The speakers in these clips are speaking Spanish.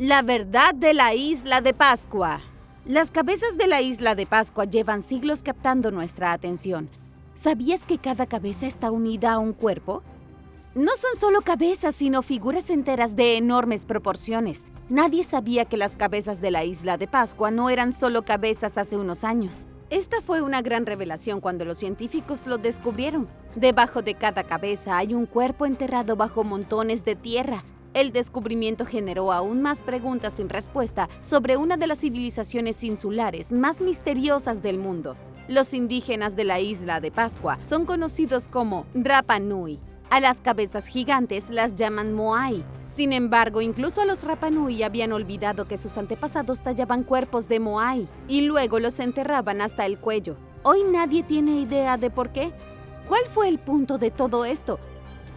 La verdad de la isla de Pascua. Las cabezas de la isla de Pascua llevan siglos captando nuestra atención. ¿Sabías que cada cabeza está unida a un cuerpo? No son solo cabezas, sino figuras enteras de enormes proporciones. Nadie sabía que las cabezas de la isla de Pascua no eran solo cabezas hace unos años. Esta fue una gran revelación cuando los científicos lo descubrieron. Debajo de cada cabeza hay un cuerpo enterrado bajo montones de tierra. El descubrimiento generó aún más preguntas sin respuesta sobre una de las civilizaciones insulares más misteriosas del mundo. Los indígenas de la isla de Pascua son conocidos como Rapa Nui. A las cabezas gigantes las llaman Moai. Sin embargo, incluso los Rapa Nui habían olvidado que sus antepasados tallaban cuerpos de Moai y luego los enterraban hasta el cuello. Hoy nadie tiene idea de por qué. ¿Cuál fue el punto de todo esto?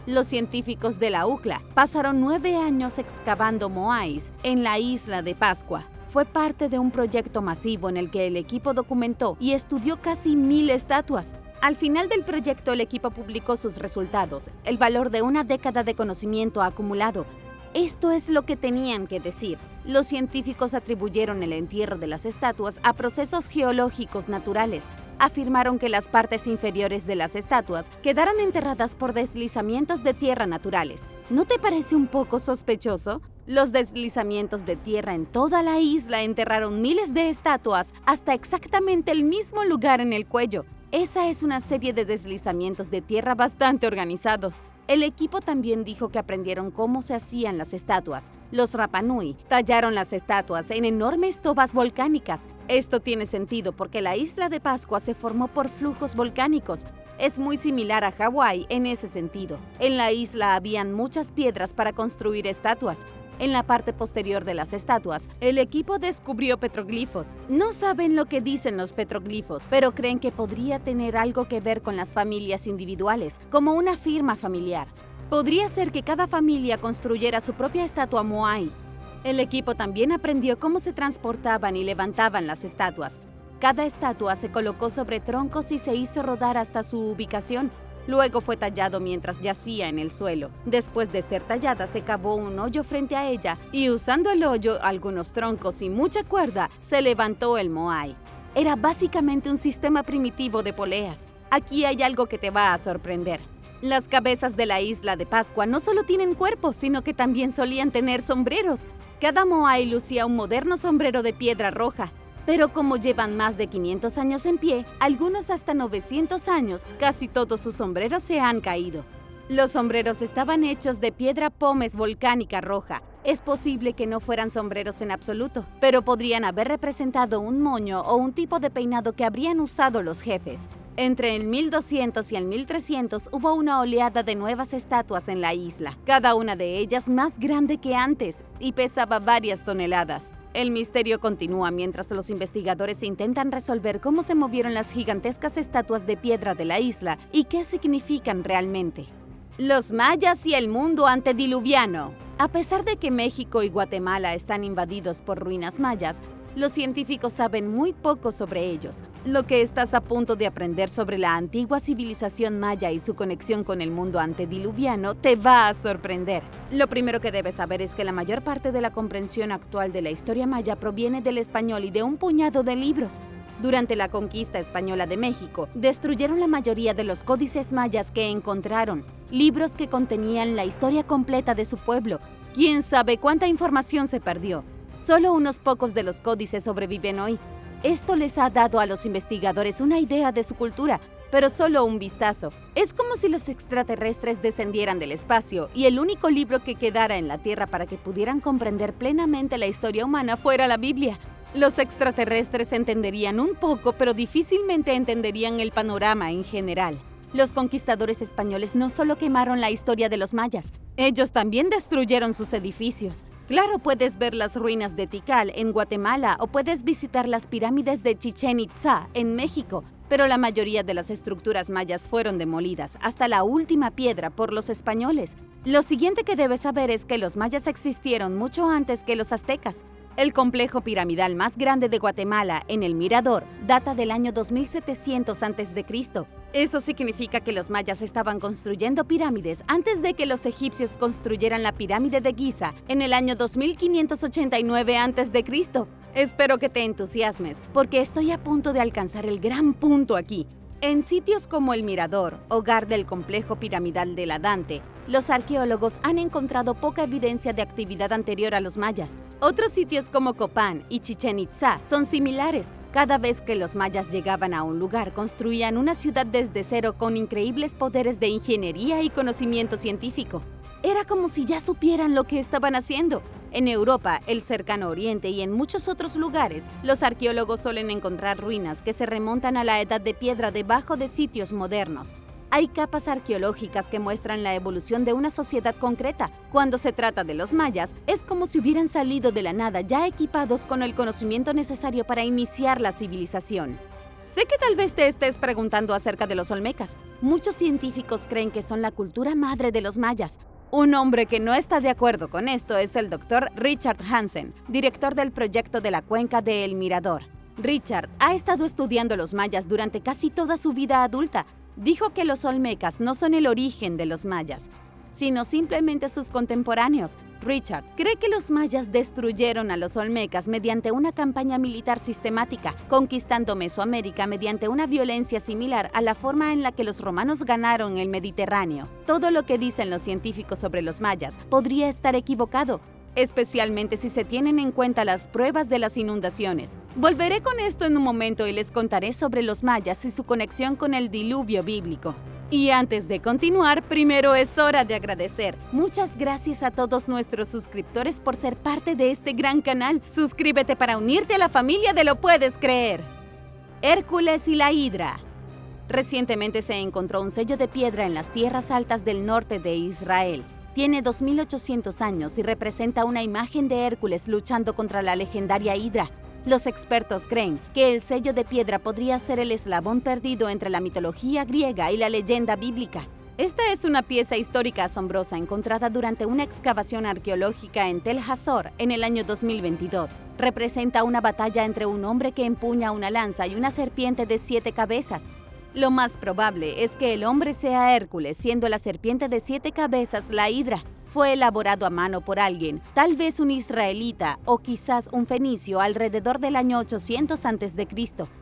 Los científicos de la UCLA pasaron 9 años excavando moais en la isla de Pascua. Fue parte de un proyecto masivo en el que el equipo documentó y estudió casi 1000 estatuas. Al final del proyecto, el equipo publicó sus resultados, el valor de una década de conocimiento acumulado. Esto es lo que tenían que decir. Los científicos atribuyeron el entierro de las estatuas a procesos geológicos naturales. Afirmaron que las partes inferiores de las estatuas quedaron enterradas por deslizamientos de tierra naturales. ¿No te parece un poco sospechoso? Los deslizamientos de tierra en toda la isla enterraron miles de estatuas hasta exactamente el mismo lugar en el cuello. Esa es una serie de deslizamientos de tierra bastante organizados. El equipo también dijo que aprendieron cómo se hacían las estatuas. Los Rapa Nui tallaron las estatuas en enormes tobas volcánicas. Esto tiene sentido porque la isla de Pascua se formó por flujos volcánicos. Es muy similar a Hawái en ese sentido. En la isla habían muchas piedras para construir estatuas. En la parte posterior de las estatuas, el equipo descubrió petroglifos. No saben lo que dicen los petroglifos, pero creen que podría tener algo que ver con las familias individuales, como una firma familiar. Podría ser que cada familia construyera su propia estatua moai. El equipo también aprendió cómo se transportaban y levantaban las estatuas. Cada estatua se colocó sobre troncos y se hizo rodar hasta su ubicación. Luego fue tallado mientras yacía en el suelo. Después de ser tallada, se cavó un hoyo frente a ella y usando el hoyo, algunos troncos y mucha cuerda, se levantó el moai. Era básicamente un sistema primitivo de poleas. Aquí hay algo que te va a sorprender. Las cabezas de la isla de Pascua no solo tienen cuerpos, sino que también solían tener sombreros. Cada moai lucía un moderno sombrero de piedra roja. Pero como llevan más de 500 años en pie, algunos hasta 900 años, casi todos sus sombreros se han caído. Los sombreros estaban hechos de piedra pómez volcánica roja. Es posible que no fueran sombreros en absoluto, pero podrían haber representado un moño o un tipo de peinado que habrían usado los jefes. Entre el 1200 y el 1300 hubo una oleada de nuevas estatuas en la isla, cada una de ellas más grande que antes y pesaba varias toneladas. El misterio continúa mientras los investigadores intentan resolver cómo se movieron las gigantescas estatuas de piedra de la isla y qué significan realmente. Los mayas y el mundo antediluviano. A pesar de que México y Guatemala están invadidos por ruinas mayas, los científicos saben muy poco sobre ellos. Lo que estás a punto de aprender sobre la antigua civilización maya y su conexión con el mundo antediluviano te va a sorprender. Lo primero que debes saber es que la mayor parte de la comprensión actual de la historia maya proviene del español y de un puñado de libros. Durante la conquista española de México, destruyeron la mayoría de los códices mayas que encontraron, libros que contenían la historia completa de su pueblo. ¿Quién sabe cuánta información se perdió? Solo unos pocos de los códices sobreviven hoy. Esto les ha dado a los investigadores una idea de su cultura, pero solo un vistazo. Es como si los extraterrestres descendieran del espacio y el único libro que quedara en la Tierra para que pudieran comprender plenamente la historia humana fuera la Biblia. Los extraterrestres entenderían un poco, pero difícilmente entenderían el panorama en general. Los conquistadores españoles no solo quemaron la historia de los mayas, ellos también destruyeron sus edificios. Claro, puedes ver las ruinas de Tikal en Guatemala o puedes visitar las pirámides de Chichén Itzá en México, pero la mayoría de las estructuras mayas fueron demolidas, hasta la última piedra, por los españoles. Lo siguiente que debes saber es que los mayas existieron mucho antes que los aztecas. El complejo piramidal más grande de Guatemala, en El Mirador, data del año 2700 a.C. Eso significa que los mayas estaban construyendo pirámides antes de que los egipcios construyeran la pirámide de Giza en el año 2589 a.C. Espero que te entusiasmes, porque estoy a punto de alcanzar el gran punto aquí. En sitios como el Mirador, hogar del complejo piramidal de la Dante, los arqueólogos han encontrado poca evidencia de actividad anterior a los mayas. Otros sitios como Copán y Chichén Itzá son similares. Cada vez que los mayas llegaban a un lugar, construían una ciudad desde cero con increíbles poderes de ingeniería y conocimiento científico. Era como si ya supieran lo que estaban haciendo. En Europa, el Cercano Oriente y en muchos otros lugares, los arqueólogos suelen encontrar ruinas que se remontan a la Edad de Piedra debajo de sitios modernos. Hay capas arqueológicas que muestran la evolución de una sociedad concreta. Cuando se trata de los mayas, es como si hubieran salido de la nada ya equipados con el conocimiento necesario para iniciar la civilización. Sé que tal vez te estés preguntando acerca de los olmecas. Muchos científicos creen que son la cultura madre de los mayas. Un hombre que no está de acuerdo con esto es el Dr. Richard Hansen, director del proyecto de la cuenca de El Mirador. Richard ha estado estudiando los mayas durante casi toda su vida adulta. Dijo que los olmecas no son el origen de los mayas, sino simplemente sus contemporáneos. Richard cree que los mayas destruyeron a los olmecas mediante una campaña militar sistemática, conquistando Mesoamérica mediante una violencia similar a la forma en la que los romanos ganaron el Mediterráneo. Todo lo que dicen los científicos sobre los mayas podría estar equivocado, especialmente si se tienen en cuenta las pruebas de las inundaciones. Volveré con esto en un momento y les contaré sobre los mayas y su conexión con el diluvio bíblico. Y antes de continuar, primero es hora de agradecer. Muchas gracias a todos nuestros suscriptores por ser parte de este gran canal. Suscríbete para unirte a la familia de Lo Puedes Creer. Hércules y la Hidra. Recientemente se encontró un sello de piedra en las tierras altas del norte de Israel. Tiene 2800 años y representa una imagen de Hércules luchando contra la legendaria Hidra. Los expertos creen que el sello de piedra podría ser el eslabón perdido entre la mitología griega y la leyenda bíblica. Esta es una pieza histórica asombrosa encontrada durante una excavación arqueológica en Tel Hazor en el año 2022. Representa una batalla entre un hombre que empuña una lanza y una serpiente de 7 cabezas. Lo más probable es que el hombre sea Hércules, siendo la serpiente de 7 cabezas la Hidra. Fue elaborado a mano por alguien, tal vez un israelita o quizás un fenicio alrededor del año 800 a.C.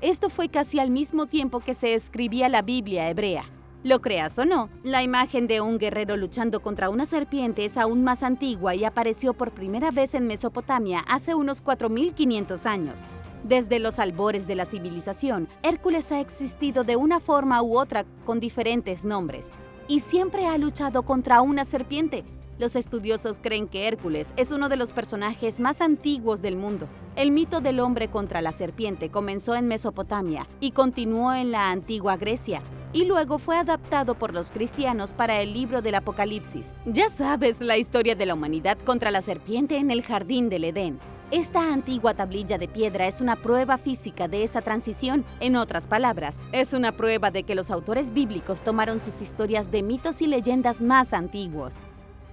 Esto fue casi al mismo tiempo que se escribía la Biblia hebrea. Lo creas o no, la imagen de un guerrero luchando contra una serpiente es aún más antigua y apareció por primera vez en Mesopotamia hace unos 4500 años. Desde los albores de la civilización, Hércules ha existido de una forma u otra con diferentes nombres y siempre ha luchado contra una serpiente. Los estudiosos creen que Hércules es uno de los personajes más antiguos del mundo. El mito del hombre contra la serpiente comenzó en Mesopotamia y continuó en la antigua Grecia, y luego fue adaptado por los cristianos para el libro del Apocalipsis. Ya sabes, la historia de la humanidad contra la serpiente en el jardín del Edén. Esta antigua tablilla de piedra es una prueba física de esa transición. En otras palabras, es una prueba de que los autores bíblicos tomaron sus historias de mitos y leyendas más antiguos.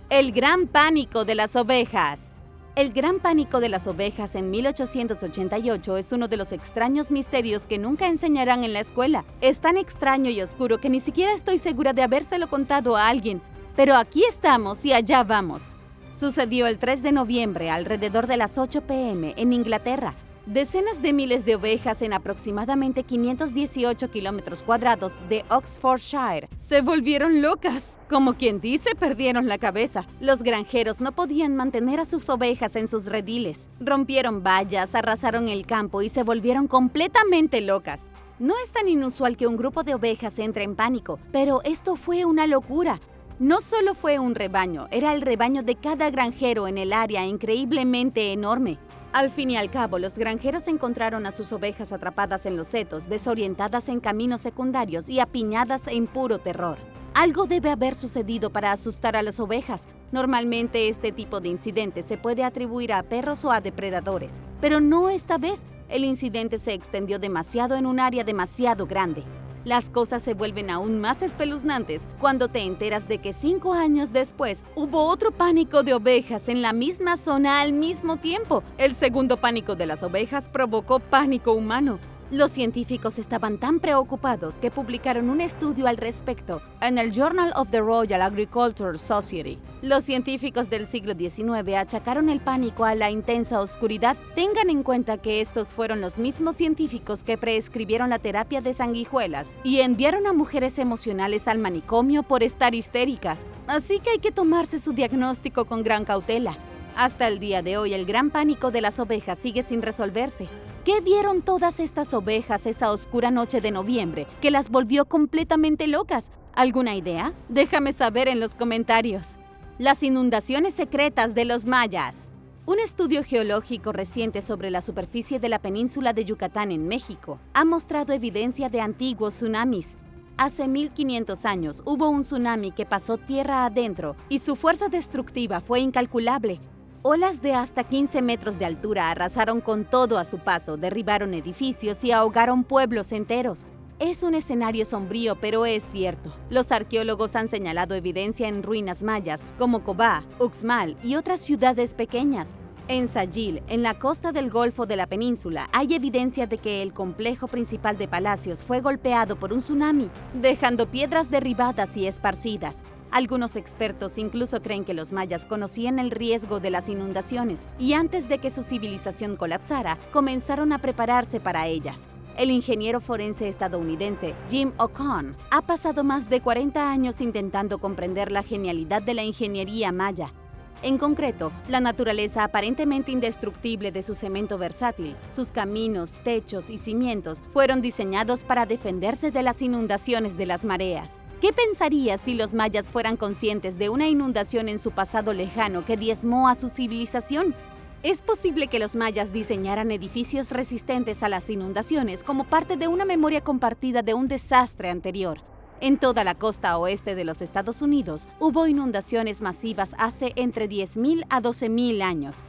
El gran pánico de las ovejas. El gran pánico de las ovejas en 1888 es uno de los extraños misterios que nunca enseñarán en la escuela. Es tan extraño y oscuro que ni siquiera estoy segura de habérselo contado a alguien. Pero aquí estamos y allá vamos. Sucedió el 3 de noviembre alrededor de las 8 p.m. en Inglaterra. Decenas de miles de ovejas en aproximadamente 518 kilómetros cuadrados de Oxfordshire se volvieron locas. Como quien dice, perdieron la cabeza. Los granjeros no podían mantener a sus ovejas en sus rediles. Rompieron vallas, arrasaron el campo y se volvieron completamente locas. No es tan inusual que un grupo de ovejas entre en pánico, pero esto fue una locura. No solo fue un rebaño, era el rebaño de cada granjero en el área increíblemente enorme. Al fin y al cabo, los granjeros encontraron a sus ovejas atrapadas en los setos, desorientadas en caminos secundarios y apiñadas en puro terror. Algo debe haber sucedido para asustar a las ovejas. Normalmente este tipo de incidentes se puede atribuir a perros o a depredadores, pero no esta vez. El incidente se extendió demasiado en un área demasiado grande. Las cosas se vuelven aún más espeluznantes cuando te enteras de que 5 años después hubo otro pánico de ovejas en la misma zona al mismo tiempo. El segundo pánico de las ovejas provocó pánico humano. Los científicos estaban tan preocupados que publicaron un estudio al respecto en el Journal of the Royal Agricultural Society. Los científicos del siglo XIX achacaron el pánico a la intensa oscuridad. Tengan en cuenta que estos fueron los mismos científicos que prescribieron la terapia de sanguijuelas y enviaron a mujeres emocionales al manicomio por estar histéricas. Así que hay que tomarse su diagnóstico con gran cautela. Hasta el día de hoy, el gran pánico de las ovejas sigue sin resolverse. ¿Qué vieron todas estas ovejas esa oscura noche de noviembre que las volvió completamente locas? ¿Alguna idea? Déjame saber en los comentarios. Las inundaciones secretas de los mayas. Un estudio geológico reciente sobre la superficie de la península de Yucatán en México ha mostrado evidencia de antiguos tsunamis. Hace 1500 años hubo un tsunami que pasó tierra adentro y su fuerza destructiva fue incalculable. Olas de hasta 15 metros de altura arrasaron con todo a su paso, derribaron edificios y ahogaron pueblos enteros. Es un escenario sombrío, pero es cierto. Los arqueólogos han señalado evidencia en ruinas mayas, como Cobá, Uxmal y otras ciudades pequeñas. En Sayil, en la costa del Golfo de la península, hay evidencia de que el complejo principal de palacios fue golpeado por un tsunami, dejando piedras derribadas y esparcidas. Algunos expertos incluso creen que los mayas conocían el riesgo de las inundaciones y antes de que su civilización colapsara, comenzaron a prepararse para ellas. El ingeniero forense estadounidense Jim Ocon ha pasado más de 40 años intentando comprender la genialidad de la ingeniería maya. En concreto, la naturaleza aparentemente indestructible de su cemento versátil, sus caminos, techos y cimientos fueron diseñados para defenderse de las inundaciones de las mareas. ¿Qué pensarías si los mayas fueran conscientes de una inundación en su pasado lejano que diezmó a su civilización? Es posible que los mayas diseñaran edificios resistentes a las inundaciones como parte de una memoria compartida de un desastre anterior. En toda la costa oeste de los Estados Unidos hubo inundaciones masivas hace entre 10.000 a 12.000 años.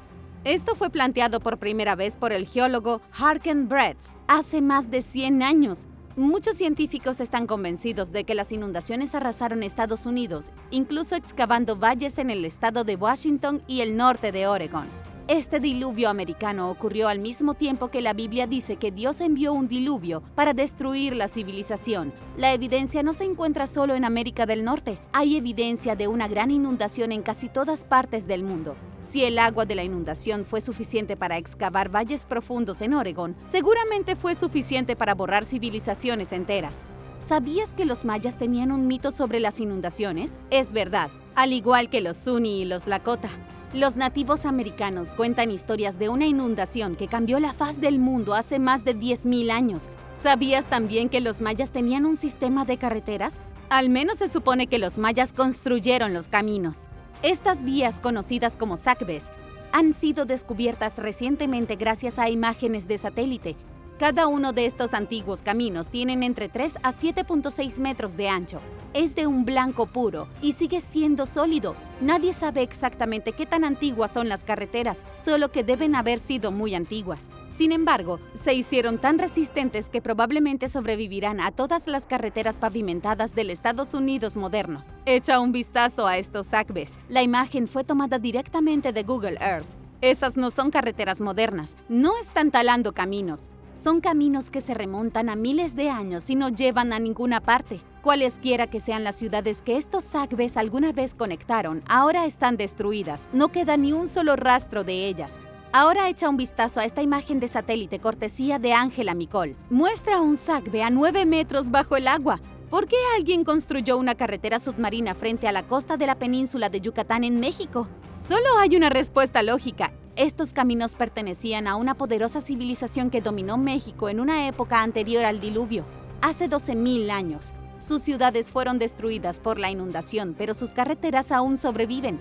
Esto fue planteado por primera vez por el geólogo Harken Bretz hace más de 100 años. Muchos científicos están convencidos de que las inundaciones arrasaron Estados Unidos, incluso excavando valles en el estado de Washington y el norte de Oregón. Este diluvio americano ocurrió al mismo tiempo que la Biblia dice que Dios envió un diluvio para destruir la civilización. La evidencia no se encuentra solo en América del Norte. Hay evidencia de una gran inundación en casi todas partes del mundo. Si el agua de la inundación fue suficiente para excavar valles profundos en Oregón, seguramente fue suficiente para borrar civilizaciones enteras. ¿Sabías que los mayas tenían un mito sobre las inundaciones? Es verdad, al igual que los Zuni y los Lakota. Los nativos americanos cuentan historias de una inundación que cambió la faz del mundo hace más de 10.000 años. ¿Sabías también que los mayas tenían un sistema de carreteras? Al menos se supone que los mayas construyeron los caminos. Estas vías, conocidas como sacbés, han sido descubiertas recientemente gracias a imágenes de satélite. Cada uno de estos antiguos caminos tienen entre 3 a 7.6 metros de ancho. Es de un blanco puro y sigue siendo sólido. Nadie sabe exactamente qué tan antiguas son las carreteras, solo que deben haber sido muy antiguas. Sin embargo, se hicieron tan resistentes que probablemente sobrevivirán a todas las carreteras pavimentadas del Estados Unidos moderno. Echa un vistazo a estos sacbés. La imagen fue tomada directamente de Google Earth. Esas no son carreteras modernas, no están talando caminos. Son caminos que se remontan a miles de años y no llevan a ninguna parte. Cualesquiera que sean las ciudades que estos sacbés alguna vez conectaron, ahora están destruidas. No queda ni un solo rastro de ellas. Ahora echa un vistazo a esta imagen de satélite cortesía de Ángela Micol. Muestra un sacbe a 9 metros bajo el agua. ¿Por qué alguien construyó una carretera submarina frente a la costa de la península de Yucatán en México? Solo hay una respuesta lógica. Estos caminos pertenecían a una poderosa civilización que dominó México en una época anterior al diluvio, hace 12.000 años. Sus ciudades fueron destruidas por la inundación, pero sus carreteras aún sobreviven.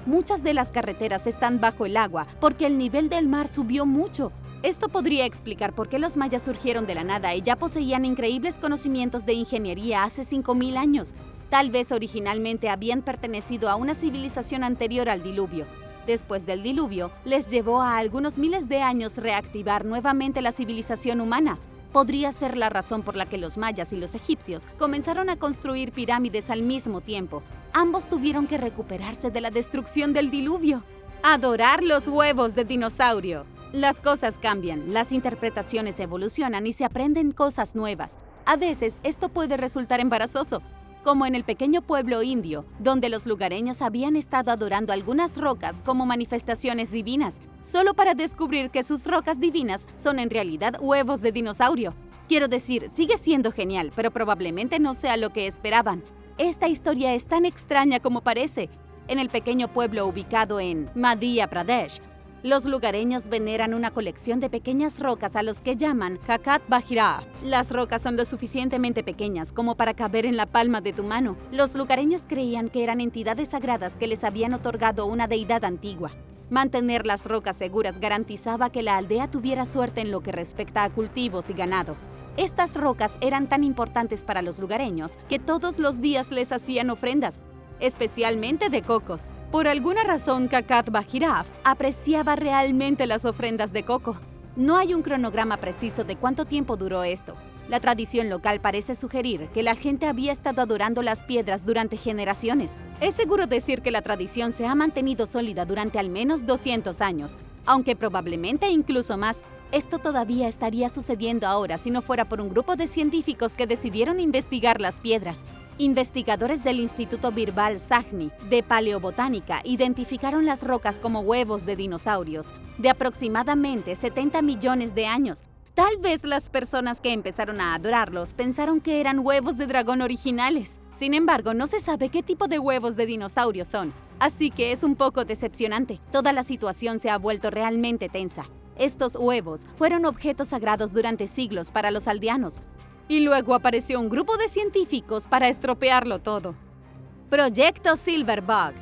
Muchas de las carreteras están bajo el agua porque el nivel del mar subió mucho. Esto podría explicar por qué los mayas surgieron de la nada y ya poseían increíbles conocimientos de ingeniería hace 5.000 años. Tal vez originalmente habían pertenecido a una civilización anterior al diluvio. Después del diluvio, les llevó a algunos miles de años reactivar nuevamente la civilización humana. Podría ser la razón por la que los mayas y los egipcios comenzaron a construir pirámides al mismo tiempo. Ambos tuvieron que recuperarse de la destrucción del diluvio. Adorar los huevos de dinosaurio. Las cosas cambian, las interpretaciones evolucionan y se aprenden cosas nuevas. A veces esto puede resultar embarazoso, como en el pequeño pueblo indio, donde los lugareños habían estado adorando algunas rocas como manifestaciones divinas, solo para descubrir que sus rocas divinas son en realidad huevos de dinosaurio. Quiero decir, sigue siendo genial, pero probablemente no sea lo que esperaban. Esta historia es tan extraña como parece. En el pequeño pueblo ubicado en Madhya Pradesh, los lugareños veneran una colección de pequeñas rocas a los que llaman Jagat Bajirao. Las rocas son lo suficientemente pequeñas como para caber en la palma de tu mano. Los lugareños creían que eran entidades sagradas que les habían otorgado una deidad antigua. Mantener las rocas seguras garantizaba que la aldea tuviera suerte en lo que respecta a cultivos y ganado. Estas rocas eran tan importantes para los lugareños que todos los días les hacían ofrendas, especialmente de cocos. Por alguna razón, Jagat Bajirao apreciaba realmente las ofrendas de coco. No hay un cronograma preciso de cuánto tiempo duró esto. La tradición local parece sugerir que la gente había estado adorando las piedras durante generaciones. Es seguro decir que la tradición se ha mantenido sólida durante al menos 200 años, aunque probablemente incluso más. Esto todavía estaría sucediendo ahora si no fuera por un grupo de científicos que decidieron investigar las piedras. Investigadores del Instituto Birbal Sahni de Paleobotánica identificaron las rocas como huevos de dinosaurios de aproximadamente 70 millones de años. Tal vez las personas que empezaron a adorarlos pensaron que eran huevos de dragón originales. Sin embargo, no se sabe qué tipo de huevos de dinosaurios son, así que es un poco decepcionante. Toda la situación se ha vuelto realmente tensa. Estos huevos fueron objetos sagrados durante siglos para los aldeanos, y luego apareció un grupo de científicos para estropearlo todo. Proyecto Silverbug.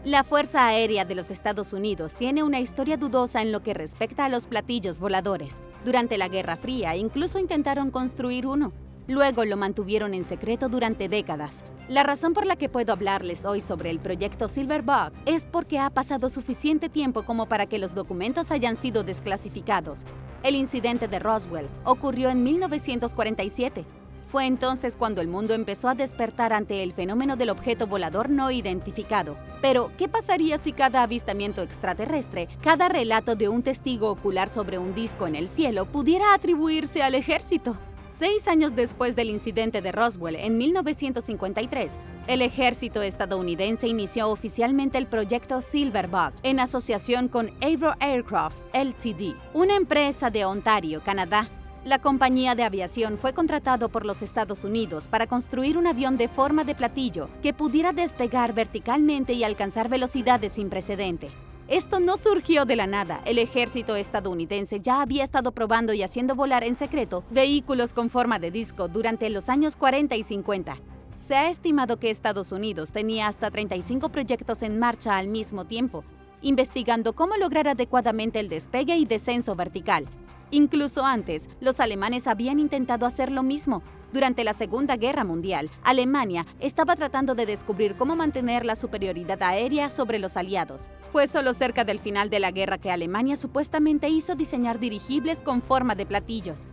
La Fuerza Aérea de los Estados Unidos tiene una historia dudosa en lo que respecta a los platillos voladores. Durante la Guerra Fría incluso intentaron construir uno. Luego lo mantuvieron en secreto durante décadas. La razón por la que puedo hablarles hoy sobre el proyecto Silverbug es porque ha pasado suficiente tiempo como para que los documentos hayan sido desclasificados. El incidente de Roswell ocurrió en 1947. Fue entonces cuando el mundo empezó a despertar ante el fenómeno del objeto volador no identificado. Pero, ¿qué pasaría si cada avistamiento extraterrestre, cada relato de un testigo ocular sobre un disco en el cielo pudiera atribuirse al ejército? 6 años después del incidente de Roswell, en 1953, el ejército estadounidense inició oficialmente el proyecto Silverbug en asociación con Avro Aircraft Ltd., una empresa de Ontario, Canadá. La compañía de aviación fue contratado por los Estados Unidos para construir un avión de forma de platillo que pudiera despegar verticalmente y alcanzar velocidades sin precedente. Esto no surgió de la nada. El ejército estadounidense ya había estado probando y haciendo volar en secreto vehículos con forma de disco durante los años 40 y 50. Se ha estimado que Estados Unidos tenía hasta 35 proyectos en marcha al mismo tiempo, investigando cómo lograr adecuadamente el despegue y descenso vertical. Incluso antes, los alemanes habían intentado hacer lo mismo. Durante la Segunda Guerra Mundial, Alemania estaba tratando de descubrir cómo mantener la superioridad aérea sobre los aliados. Fue solo cerca del final de la guerra que Alemania supuestamente hizo diseñar dirigibles con forma de platillos.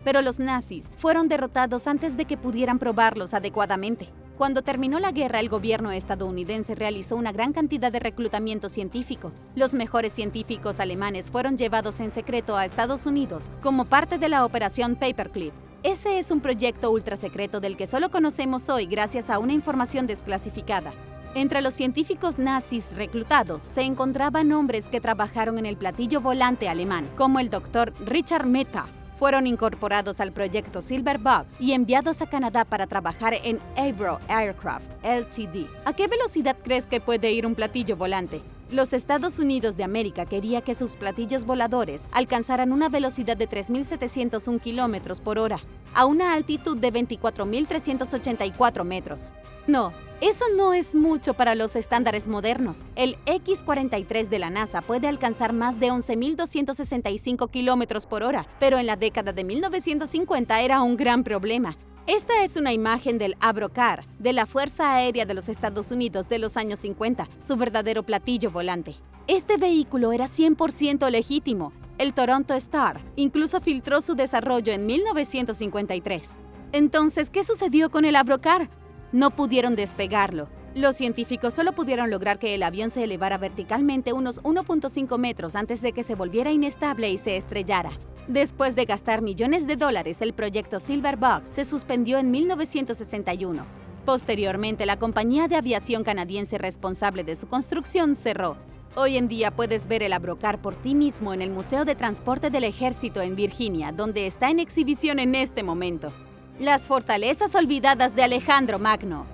Pero los nazis fueron derrotados antes de que pudieran probarlos adecuadamente. Cuando terminó la guerra, el gobierno estadounidense realizó una gran cantidad de reclutamiento científico. Los mejores científicos alemanes fueron llevados en secreto a Estados Unidos como parte de la operación Paperclip. Ese es un proyecto ultrasecreto del que solo conocemos hoy gracias a una información desclasificada. Entre los científicos nazis reclutados se encontraban hombres que trabajaron en el platillo volante alemán, como el Dr. Richard Meta. Fueron incorporados al proyecto Silverbug y enviados a Canadá para trabajar en Avro Aircraft Ltd. ¿A qué velocidad crees que puede ir un platillo volante? Los Estados Unidos de América quería que sus platillos voladores alcanzaran una velocidad de 3.701 kilómetros por hora, a una altitud de 24.384 metros. No, eso no es mucho para los estándares modernos. El X-43 de la NASA puede alcanzar más de 11.265 kilómetros por hora, pero en la década de 1950 era un gran problema. Esta es una imagen del Avrocar, de la Fuerza Aérea de los Estados Unidos de los años 50, su verdadero platillo volante. Este vehículo era 100% legítimo. El Toronto Star incluso filtró su desarrollo en 1953. Entonces, ¿qué sucedió con el Avrocar? No pudieron despegarlo. Los científicos solo pudieron lograr que el avión se elevara verticalmente unos 1.5 metros antes de que se volviera inestable y se estrellara. Después de gastar millones de dólares, el proyecto Silverbug se suspendió en 1961. Posteriormente, la compañía de aviación canadiense responsable de su construcción cerró. Hoy en día puedes ver el Abrokar por ti mismo en el Museo de Transporte del Ejército en Virginia, donde está en exhibición en este momento. Las fortalezas olvidadas de Alejandro Magno.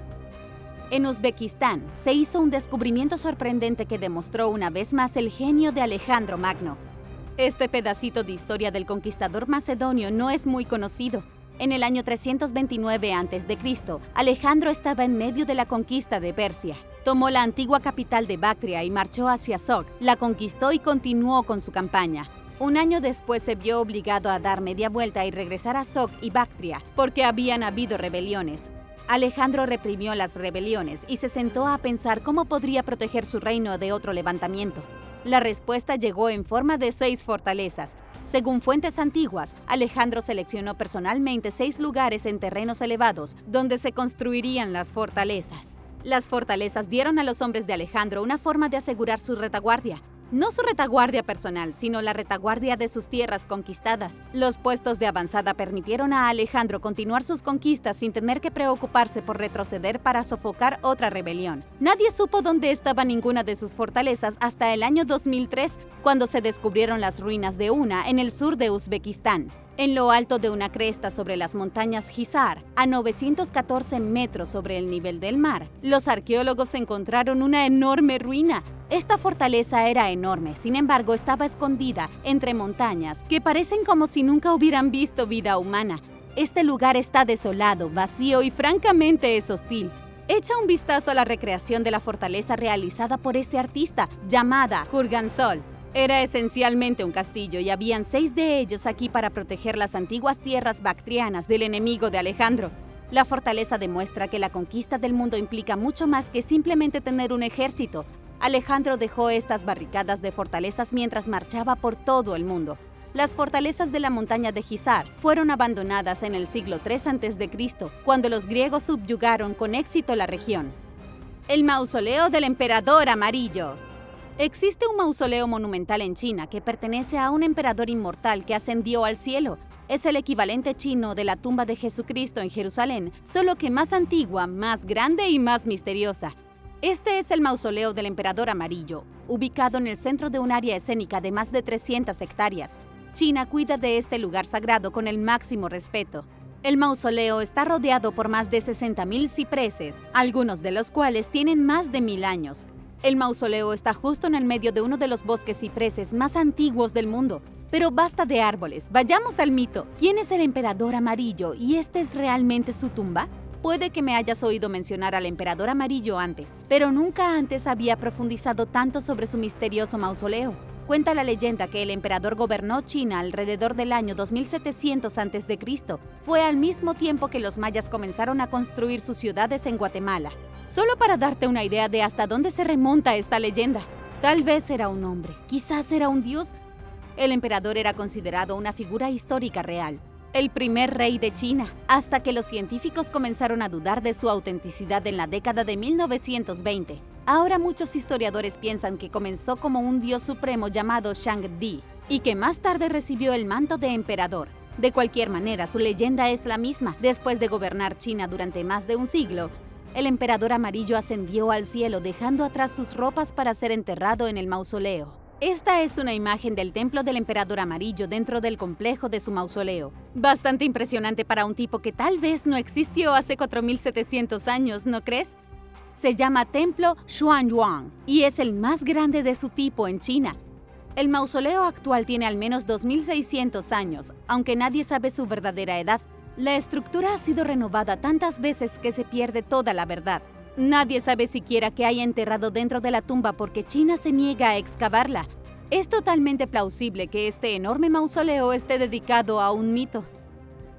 En Uzbekistán se hizo un descubrimiento sorprendente que demostró una vez más el genio de Alejandro Magno. Este pedacito de historia del conquistador macedonio no es muy conocido. En el año 329 a.C., Alejandro estaba en medio de la conquista de Persia. Tomó la antigua capital de Bactria y marchó hacia Zog, la conquistó y continuó con su campaña. Un año después se vio obligado a dar media vuelta y regresar a Zog y Bactria, porque habían habido rebeliones. Alejandro reprimió las rebeliones y se sentó a pensar cómo podría proteger su reino de otro levantamiento. La respuesta llegó en forma de 6 fortalezas. Según fuentes antiguas, Alejandro seleccionó personalmente 6 lugares en terrenos elevados donde se construirían las fortalezas. Las fortalezas dieron a los hombres de Alejandro una forma de asegurar su retaguardia. No su retaguardia personal, sino la retaguardia de sus tierras conquistadas. Los puestos de avanzada permitieron a Alejandro continuar sus conquistas sin tener que preocuparse por retroceder para sofocar otra rebelión. Nadie supo dónde estaba ninguna de sus fortalezas hasta el año 2003, cuando se descubrieron las ruinas de una en el sur de Uzbekistán. En lo alto de una cresta sobre las montañas Hisar, a 914 metros sobre el nivel del mar, los arqueólogos encontraron una enorme ruina. Esta fortaleza era enorme, sin embargo estaba escondida entre montañas que parecen como si nunca hubieran visto vida humana. Este lugar está desolado, vacío y francamente es hostil. Echa un vistazo a la recreación de la fortaleza realizada por este artista, llamada Kurgansol. Era esencialmente un castillo y habían 6 de ellos aquí para proteger las antiguas tierras bactrianas del enemigo de Alejandro. La fortaleza demuestra que la conquista del mundo implica mucho más que simplemente tener un ejército. Alejandro dejó estas barricadas de fortalezas mientras marchaba por todo el mundo. Las fortalezas de la montaña de Hisar fueron abandonadas en el siglo III a.C., cuando los griegos subyugaron con éxito la región. El mausoleo del emperador amarillo. Existe un mausoleo monumental en China que pertenece a un emperador inmortal que ascendió al cielo. Es el equivalente chino de la tumba de Jesucristo en Jerusalén, solo que más antigua, más grande y más misteriosa. Este es el mausoleo del emperador amarillo, ubicado en el centro de un área escénica de más de 300 hectáreas. China cuida de este lugar sagrado con el máximo respeto. El mausoleo está rodeado por más de 60.000 cipreses, algunos de los cuales tienen más de 1000 años. El mausoleo está justo en el medio de uno de los bosques cipreses más antiguos del mundo. Pero basta de árboles, vayamos al mito. ¿Quién es el emperador amarillo y esta es realmente su tumba? Puede que me hayas oído mencionar al emperador amarillo antes, pero nunca antes había profundizado tanto sobre su misterioso mausoleo. Cuenta la leyenda que el emperador gobernó China alrededor del año 2700 a.C. Fue al mismo tiempo que los mayas comenzaron a construir sus ciudades en Guatemala. Solo para darte una idea de hasta dónde se remonta esta leyenda. Tal vez era un hombre, quizás era un dios. El emperador era considerado una figura histórica real, el primer rey de China, hasta que los científicos comenzaron a dudar de su autenticidad en la década de 1920. Ahora muchos historiadores piensan que comenzó como un dios supremo llamado Shangdi y que más tarde recibió el manto de emperador. De cualquier manera, su leyenda es la misma. Después de gobernar China durante más de un siglo, el emperador amarillo ascendió al cielo dejando atrás sus ropas para ser enterrado en el mausoleo. Esta es una imagen del templo del emperador amarillo dentro del complejo de su mausoleo. Bastante impresionante para un tipo que tal vez no existió hace 4700 años, ¿no crees? Se llama Templo Xuanyuan y es el más grande de su tipo en China. El mausoleo actual tiene al menos 2600 años, aunque nadie sabe su verdadera edad. La estructura ha sido renovada tantas veces que se pierde toda la verdad. Nadie sabe siquiera qué hay enterrado dentro de la tumba porque China se niega a excavarla. Es totalmente plausible que este enorme mausoleo esté dedicado a un mito.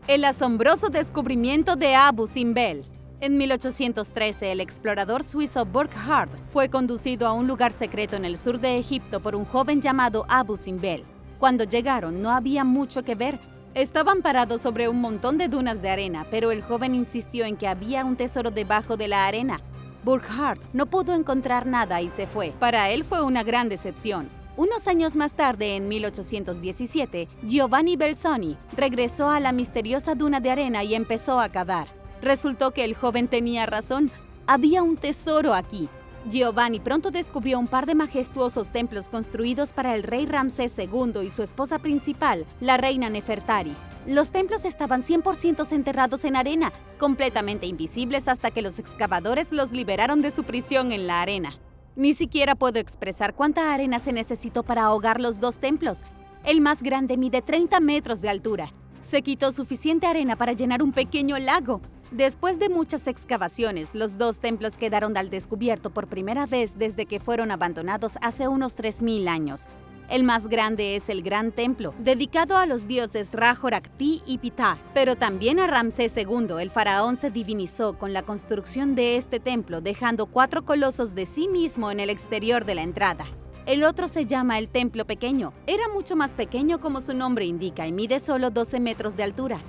El asombroso descubrimiento de Abu Simbel. En 1813, el explorador suizo Burckhardt fue conducido a un lugar secreto en el sur de Egipto por un joven llamado Abu Simbel. Cuando llegaron, no había mucho que ver. Estaban parados sobre un montón de dunas de arena, pero el joven insistió en que había un tesoro debajo de la arena. Burckhardt no pudo encontrar nada y se fue. Para él fue una gran decepción. Unos años más tarde, en 1817, Giovanni Belzoni regresó a la misteriosa duna de arena y empezó a cavar. Resultó que el joven tenía razón. Había un tesoro aquí. Giovanni pronto descubrió un par de majestuosos templos construidos para el rey Ramsés II y su esposa principal, la reina Nefertari. Los templos estaban 100% enterrados en arena, completamente invisibles hasta que los excavadores los liberaron de su prisión en la arena. Ni siquiera puedo expresar cuánta arena se necesitó para ahogar los dos templos. El más grande mide 30 metros de altura. Se quitó suficiente arena para llenar un pequeño lago. Después de muchas excavaciones, los dos templos quedaron al descubierto por primera vez desde que fueron abandonados hace unos 3000 años. El más grande es el Gran Templo, dedicado a los dioses Ra-Horakhti y Ptah, pero también a Ramsés II. El faraón se divinizó con la construcción de este templo, dejando 4 colosos de sí mismo en el exterior de la entrada. El otro se llama el Templo Pequeño. Era mucho más pequeño como su nombre indica y mide solo 12 metros de altura.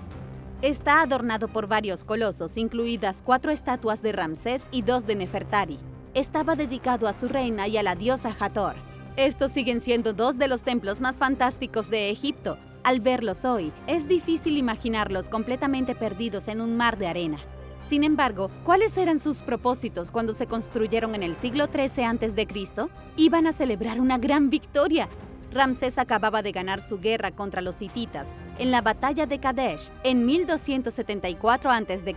Está adornado por varios colosos, incluidas 4 estatuas de Ramsés y 2 de Nefertari. Estaba dedicado a su reina y a la diosa Hathor. Estos siguen siendo 2 de los templos más fantásticos de Egipto. Al verlos hoy, es difícil imaginarlos completamente perdidos en un mar de arena. Sin embargo, ¿cuáles eran sus propósitos cuando se construyeron en el siglo XIII a.C.? Iban a celebrar una gran victoria. Ramsés acababa de ganar su guerra contra los hititas en la batalla de Kadesh en 1274 a.C.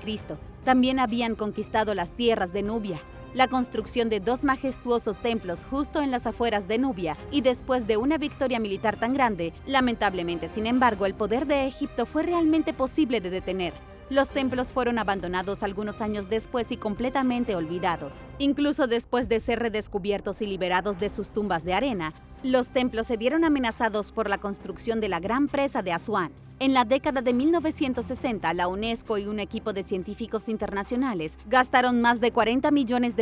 También habían conquistado las tierras de Nubia. La construcción de 2 majestuosos templos justo en las afueras de Nubia y después de una victoria militar tan grande, lamentablemente, sin embargo, el poder de Egipto fue realmente posible de detener. Los templos fueron abandonados algunos años después y completamente olvidados. Incluso después de ser redescubiertos y liberados de sus tumbas de arena, los templos se vieron amenazados por la construcción de la gran presa de Asuán. En la década de 1960, la UNESCO y un equipo de científicos internacionales gastaron más de $40 millones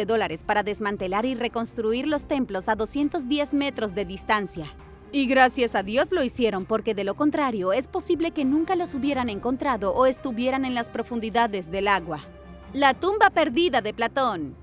para desmantelar y reconstruir los templos a 210 metros de distancia. Y gracias a Dios lo hicieron, porque de lo contrario es posible que nunca los hubieran encontrado o estuvieran en las profundidades del agua. La tumba perdida de Platón.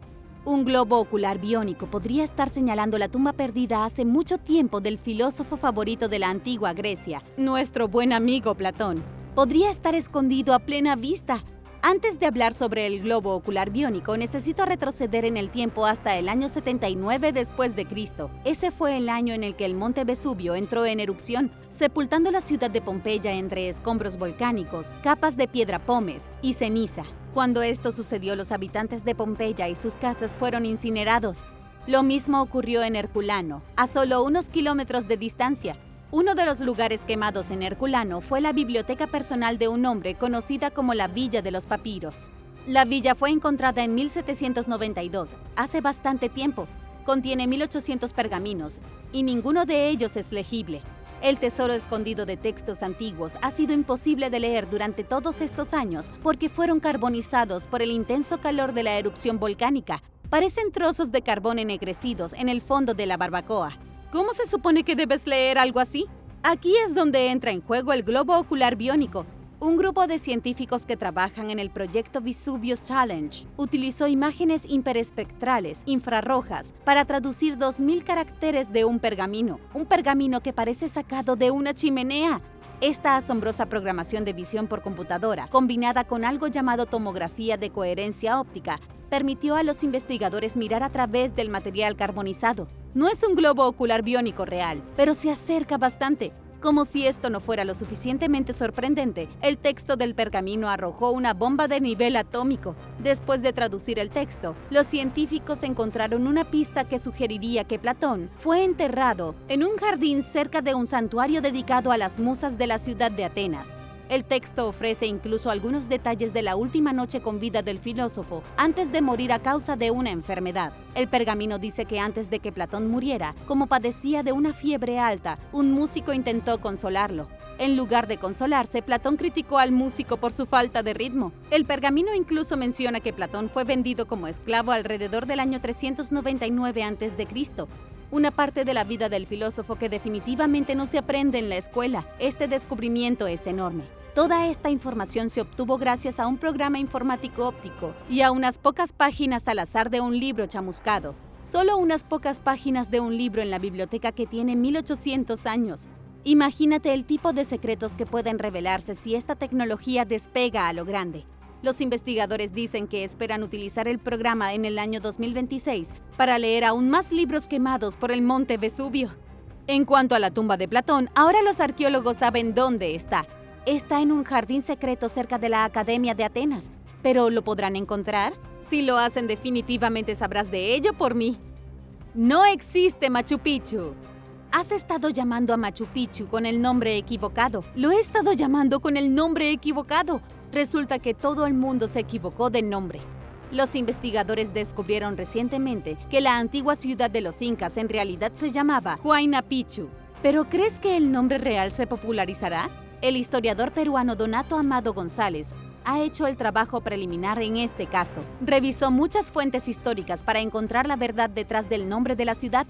Un globo ocular biónico podría estar señalando la tumba perdida hace mucho tiempo del filósofo favorito de la antigua Grecia, nuestro buen amigo Platón. Podría estar escondido a plena vista. Antes de hablar sobre el globo ocular biónico, necesito retroceder en el tiempo hasta el año 79 después de Cristo. Ese fue el año en el que el monte Vesubio entró en erupción, sepultando la ciudad de Pompeya entre escombros volcánicos, capas de piedra pómez y ceniza. Cuando esto sucedió, los habitantes de Pompeya y sus casas fueron incinerados. Lo mismo ocurrió en Herculano, a solo unos kilómetros de distancia. Uno de los lugares quemados en Herculano fue la biblioteca personal de un hombre conocida como la Villa de los Papiros. La villa fue encontrada en 1792, hace bastante tiempo. Contiene 1800 pergaminos y ninguno de ellos es legible. El tesoro escondido de textos antiguos ha sido imposible de leer durante todos estos años porque fueron carbonizados por el intenso calor de la erupción volcánica. Parecen trozos de carbón ennegrecidos en el fondo de la barbacoa. ¿Cómo se supone que debes leer algo así? Aquí es donde entra en juego el globo ocular biónico. Un grupo de científicos que trabajan en el proyecto Vesuvius Challenge utilizó imágenes hiperespectrales infrarrojas para traducir 2000 caracteres de un pergamino que parece sacado de una chimenea. Esta asombrosa programación de visión por computadora, combinada con algo llamado tomografía de coherencia óptica, permitió a los investigadores mirar a través del material carbonizado. No es un globo ocular biónico real, pero se acerca bastante. Como si esto no fuera lo suficientemente sorprendente, el texto del pergamino arrojó una bomba de nivel atómico. Después de traducir el texto, los científicos encontraron una pista que sugeriría que Platón fue enterrado en un jardín cerca de un santuario dedicado a las musas de la ciudad de Atenas. El texto ofrece incluso algunos detalles de la última noche con vida del filósofo antes de morir a causa de una enfermedad. El pergamino dice que antes de que Platón muriera, como padecía de una fiebre alta, un músico intentó consolarlo. En lugar de consolarse, Platón criticó al músico por su falta de ritmo. El pergamino incluso menciona que Platón fue vendido como esclavo alrededor del año 399 a.C. una parte de la vida del filósofo que definitivamente no se aprende en la escuela. Este descubrimiento es enorme. Toda esta información se obtuvo gracias a un programa informático óptico y a unas pocas páginas al azar de un libro chamuscado. Solo unas pocas páginas de un libro en la biblioteca que tiene 1800 años. Imagínate el tipo de secretos que pueden revelarse si esta tecnología despega a lo grande. Los investigadores dicen que esperan utilizar el programa en el año 2026 para leer aún más libros quemados por el monte Vesubio. En cuanto a la tumba de Platón, ahora los arqueólogos saben dónde está. Está en un jardín secreto cerca de la Academia de Atenas. ¿Pero lo podrán encontrar? Si lo hacen, definitivamente sabrás de ello por mí. No existe Machu Picchu. Has estado llamando a Machu Picchu con el nombre equivocado. Lo he estado llamando con el nombre equivocado. Resulta que todo el mundo se equivocó de nombre. Los investigadores descubrieron recientemente que la antigua ciudad de los incas en realidad se llamaba Huayna Picchu. ¿Pero crees que el nombre real se popularizará? El historiador peruano Donato Amado González ha hecho el trabajo preliminar en este caso. Revisó muchas fuentes históricas para encontrar la verdad detrás del nombre de la ciudad.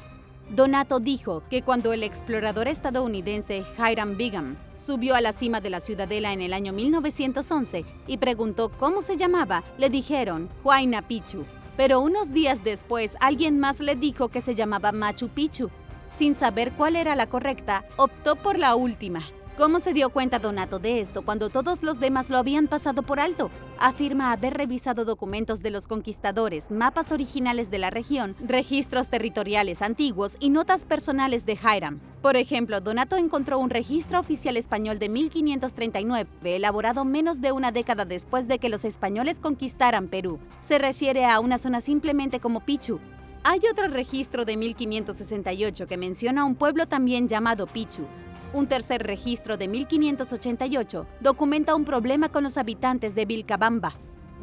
Donato dijo que cuando el explorador estadounidense Hiram Bingham subió a la cima de la ciudadela en el año 1911 y preguntó cómo se llamaba, le dijeron Huayna Picchu. Pero unos días después, alguien más le dijo que se llamaba Machu Picchu. Sin saber cuál era la correcta, optó por la última. ¿Cómo se dio cuenta Donato de esto cuando todos los demás lo habían pasado por alto? Afirma haber revisado documentos de los conquistadores, mapas originales de la región, registros territoriales antiguos y notas personales de Hiram. Por ejemplo, Donato encontró un registro oficial español de 1539, elaborado menos de una década después de que los españoles conquistaran Perú. Se refiere a una zona simplemente como Pichu. Hay otro registro de 1568 que menciona un pueblo también llamado Pichu. Un tercer registro de 1588 documenta un problema con los habitantes de Vilcabamba.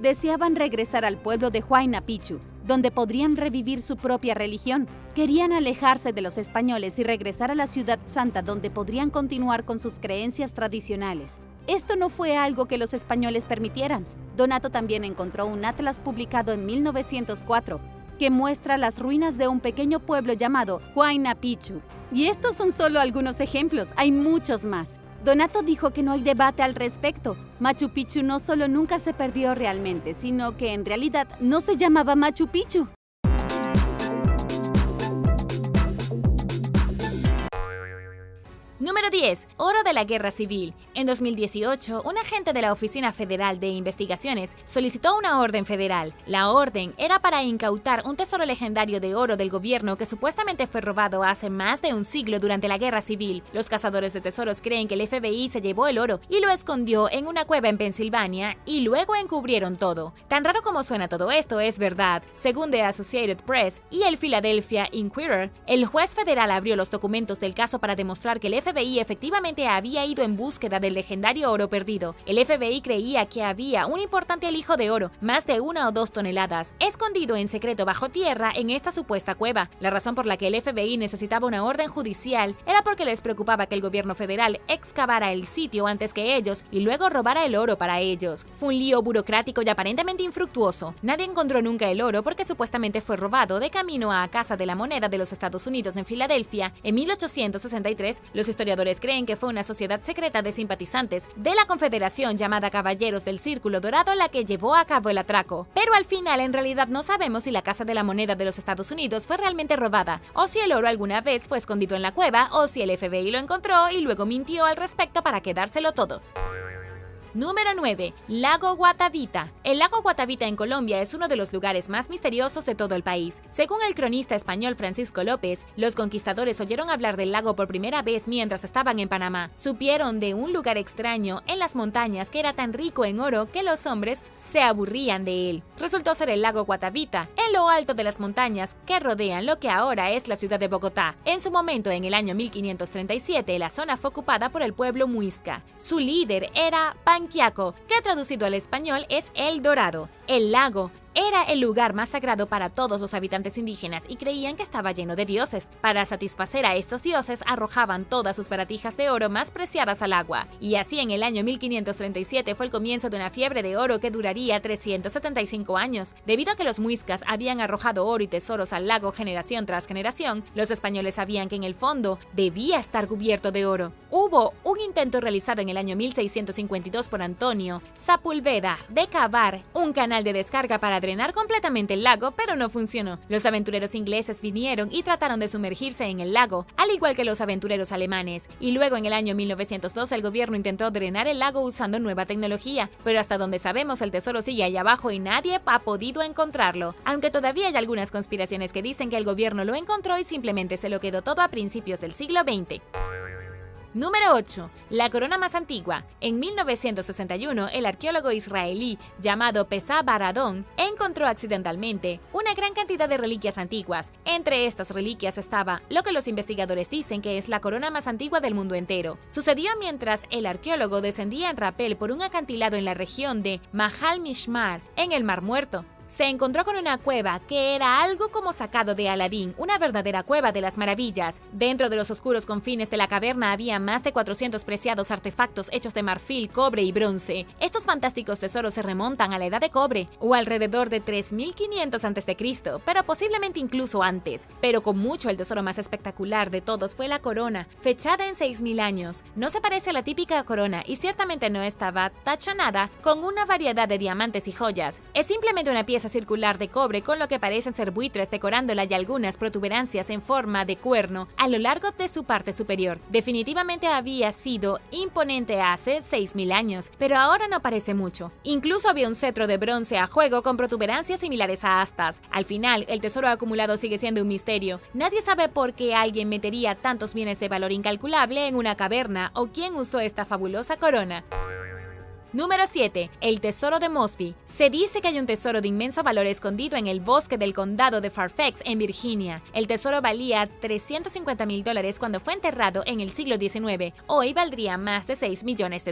Deseaban regresar al pueblo de Huayna Picchu, donde podrían revivir su propia religión. Querían alejarse de los españoles y regresar a la ciudad santa donde podrían continuar con sus creencias tradicionales. Esto no fue algo que los españoles permitieran. Donato también encontró un atlas publicado en 1904 que muestra las ruinas de un pequeño pueblo llamado Huayna Picchu. Y estos son solo algunos ejemplos, hay muchos más. Donato dijo que no hay debate al respecto. Machu Picchu no solo nunca se perdió realmente, sino que en realidad no se llamaba Machu Picchu. Número 10. Oro de la Guerra Civil. En 2018, un agente de la Oficina Federal de Investigaciones solicitó una orden federal. La orden era para incautar un tesoro legendario de oro del gobierno que supuestamente fue robado hace más de un siglo durante la Guerra Civil. Los cazadores de tesoros creen que el FBI se llevó el oro y lo escondió en una cueva en Pensilvania y luego encubrieron todo. Tan raro como suena todo esto, es verdad. Según The Associated Press y el Philadelphia Inquirer, el juez federal abrió los documentos del caso para demostrar que el FBI efectivamente había ido en búsqueda del legendario oro perdido. El FBI creía que había un importante alijo de oro, más de 1 o 2 toneladas, escondido en secreto bajo tierra en esta supuesta cueva. La razón por la que el FBI necesitaba una orden judicial era porque les preocupaba que el gobierno federal excavara el sitio antes que ellos y luego robara el oro para ellos. Fue un lío burocrático y aparentemente infructuoso. Nadie encontró nunca el oro porque supuestamente fue robado de camino a Casa de la Moneda de los Estados Unidos en Filadelfia en 1863. Los historiadores creen que fue una sociedad secreta de simpatizantes de la Confederación llamada Caballeros del Círculo Dorado la que llevó a cabo el atraco. Pero al final en realidad no sabemos si la Casa de la Moneda de los Estados Unidos fue realmente robada, o si el oro alguna vez fue escondido en la cueva, o si el FBI lo encontró y luego mintió al respecto para quedárselo todo. Número 9. Lago Guatavita. El lago Guatavita en Colombia es uno de los lugares más misteriosos de todo el país. Según el cronista español Francisco López, los conquistadores oyeron hablar del lago por primera vez mientras estaban en Panamá. Supieron de un lugar extraño en las montañas que era tan rico en oro que los hombres se aburrían de él. Resultó ser el lago Guatavita, en lo alto de las montañas que rodean lo que ahora es la ciudad de Bogotá. En su momento, en el año 1537, la zona fue ocupada por el pueblo muisca. Su líder era Panquiaco, que traducido al español es El Dorado. El lago Era el lugar más sagrado para todos los habitantes indígenas y creían que estaba lleno de dioses. Para satisfacer a estos dioses, arrojaban todas sus baratijas de oro más preciadas al agua. Y así en el año 1537 fue el comienzo de una fiebre de oro que duraría 375 años. Debido a que los muiscas habían arrojado oro y tesoros al lago generación tras generación, los españoles sabían que en el fondo debía estar cubierto de oro. Hubo un intento realizado en el año 1652 por Antonio Sepúlveda de cavar un canal de descarga para drenar completamente el lago, pero no funcionó. Los aventureros ingleses vinieron y trataron de sumergirse en el lago, al igual que los aventureros alemanes. Y luego en el año 1902 el gobierno intentó drenar el lago usando nueva tecnología, pero hasta donde sabemos el tesoro sigue allá abajo y nadie ha podido encontrarlo. Aunque todavía hay algunas conspiraciones que dicen que el gobierno lo encontró y simplemente se lo quedó todo a principios del siglo XX. Número 8. La corona más antigua. En 1961, el arqueólogo israelí llamado Pesa Baradón encontró accidentalmente una gran cantidad de reliquias antiguas. Entre estas reliquias estaba lo que los investigadores dicen que es la corona más antigua del mundo entero. Sucedió mientras el arqueólogo descendía en rapel por un acantilado en la región de Mahal Mishmar, en el Mar Muerto. Se encontró con una cueva que era algo como sacado de Aladín, una verdadera cueva de las maravillas. Dentro de los oscuros confines de la caverna había más de 400 preciados artefactos hechos de marfil, cobre y bronce. Estos fantásticos tesoros se remontan a la edad de cobre, o alrededor de 3500 a.C., pero posiblemente incluso antes. Pero con mucho el tesoro más espectacular de todos fue la corona, fechada en 6000 años. No se parece a la típica corona y ciertamente no estaba tachonada con una variedad de diamantes y joyas. Es simplemente una pieza circular de cobre con lo que parecen ser buitres decorándola y algunas protuberancias en forma de cuerno a lo largo de su parte superior. Definitivamente había sido imponente hace 6000 años, pero ahora no parece mucho. Incluso había un cetro de bronce a juego con protuberancias similares a astas. Al final, el tesoro acumulado sigue siendo un misterio. Nadie sabe por qué alguien metería tantos bienes de valor incalculable en una caverna o quién usó esta fabulosa corona. Número 7. El tesoro de Mosby. Se dice que hay un tesoro de inmenso valor escondido en el bosque del condado de Fairfax, en Virginia. El tesoro valía $350,000 cuando fue enterrado en el siglo XIX. Hoy valdría más de $6 millones.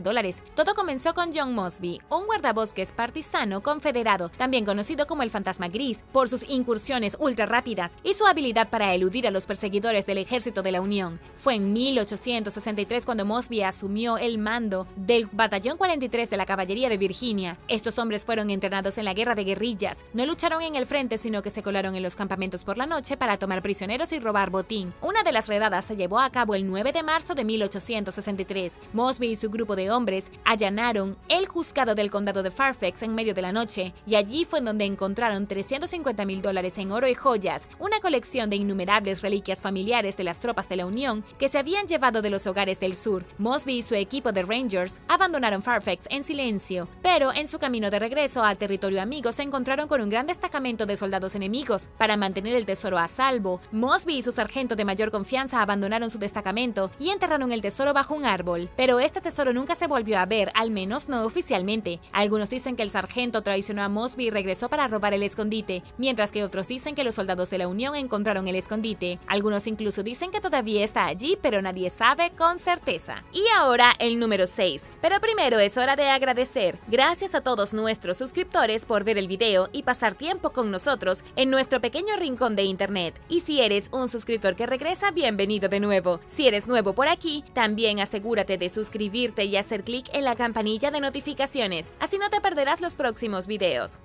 Todo comenzó con John Mosby, un guardabosques partisano confederado, también conocido como el Fantasma Gris, por sus incursiones ultra rápidas y su habilidad para eludir a los perseguidores del ejército de la Unión. Fue en 1863 cuando Mosby asumió el mando del Batallón 43 de la Caballería de Virginia. Estos hombres fueron entrenados en la guerra de guerrillas. No lucharon en el frente, sino que se colaron en los campamentos por la noche para tomar prisioneros y robar botín. Una de las redadas se llevó a cabo el 9 de marzo de 1863. Mosby y su grupo de hombres allanaron el juzgado del condado de Fairfax en medio de la noche, y allí fue donde encontraron $350,000 en oro y joyas, una colección de innumerables reliquias familiares de las tropas de la Unión que se habían llevado de los hogares del sur. Mosby y su equipo de Rangers abandonaron Fairfax en silencio, pero en su camino de regreso al territorio amigo se encontraron con un gran destacamento de soldados enemigos. Para mantener el tesoro a salvo, Mosby y su sargento de mayor confianza abandonaron su destacamento y enterraron el tesoro bajo un árbol. Pero este tesoro nunca se volvió a ver, al menos no oficialmente. Algunos dicen que el sargento traicionó a Mosby y regresó para robar el escondite, mientras que otros dicen que los soldados de la Unión encontraron el escondite. Algunos incluso dicen que todavía está allí, pero nadie sabe con certeza. Y ahora el número 6. Pero primero es hora de agradecer. Gracias a todos nuestros suscriptores por ver el video y pasar tiempo con nosotros en nuestro pequeño rincón de internet. Y si eres un suscriptor que regresa, bienvenido de nuevo. Si eres nuevo por aquí, también asegúrate de suscribirte y hacer clic en la campanilla de notificaciones, así no te perderás los próximos videos.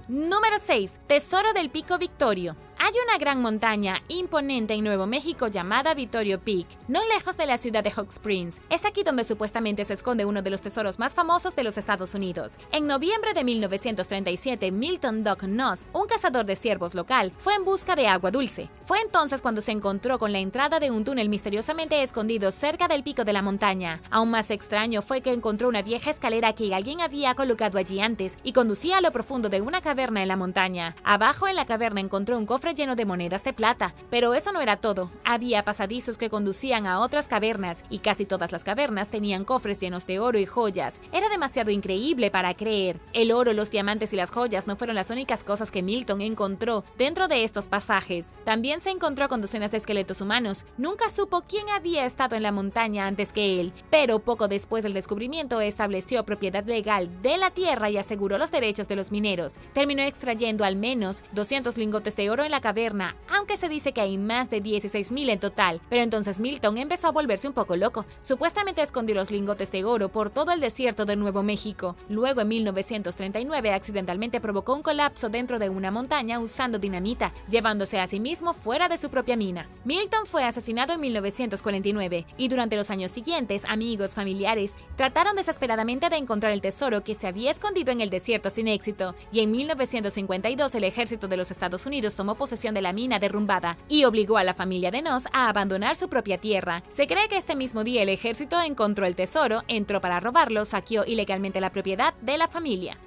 Número 6. Tesoro del Pico Victorio. Hay una gran montaña imponente en Nuevo México llamada Victorio Peak, no lejos de la ciudad de Hot Springs. Es aquí donde supuestamente se esconde uno de los tesoros más famosos de los Estados Unidos. En noviembre de 1937, Milton Doc Noss, un cazador de ciervos local, fue en busca de agua dulce. Fue entonces cuando se encontró con la entrada de un túnel misteriosamente escondido cerca del pico de la montaña. Aún más extraño fue que encontró una vieja escalera que alguien había colocado allí antes y conducía a lo profundo de una caverna en la montaña. Abajo en la caverna encontró un cofre cofre lleno de monedas de plata. Pero eso no era todo. Había pasadizos que conducían a otras cavernas, y casi todas las cavernas tenían cofres llenos de oro y joyas. Era demasiado increíble para creer. El oro, los diamantes y las joyas no fueron las únicas cosas que Milton encontró dentro de estos pasajes. También se encontró con docenas de esqueletos humanos. Nunca supo quién había estado en la montaña antes que él, pero poco después del descubrimiento estableció propiedad legal de la tierra y aseguró los derechos de los mineros. Terminó extrayendo al menos 200 lingotes de oro en la caverna, aunque se dice que hay más de 16,000 en total. Pero entonces Milton empezó a volverse un poco loco. Supuestamente escondió los lingotes de oro por todo el desierto de Nuevo México. Luego, en 1939, accidentalmente provocó un colapso dentro de una montaña usando dinamita, llevándose a sí mismo fuera de su propia mina. Milton fue asesinado en 1949 y durante los años siguientes, amigos, familiares trataron desesperadamente de encontrar el tesoro que se había escondido en el desierto sin éxito, y en 1952 el ejército de los Estados Unidos tomó posesión de la mina derrumbada y obligó a la familia de Noss a abandonar su propia tierra. Se cree que este mismo día el ejército encontró el tesoro, entró para robarlo, saqueó ilegalmente la propiedad de la familia.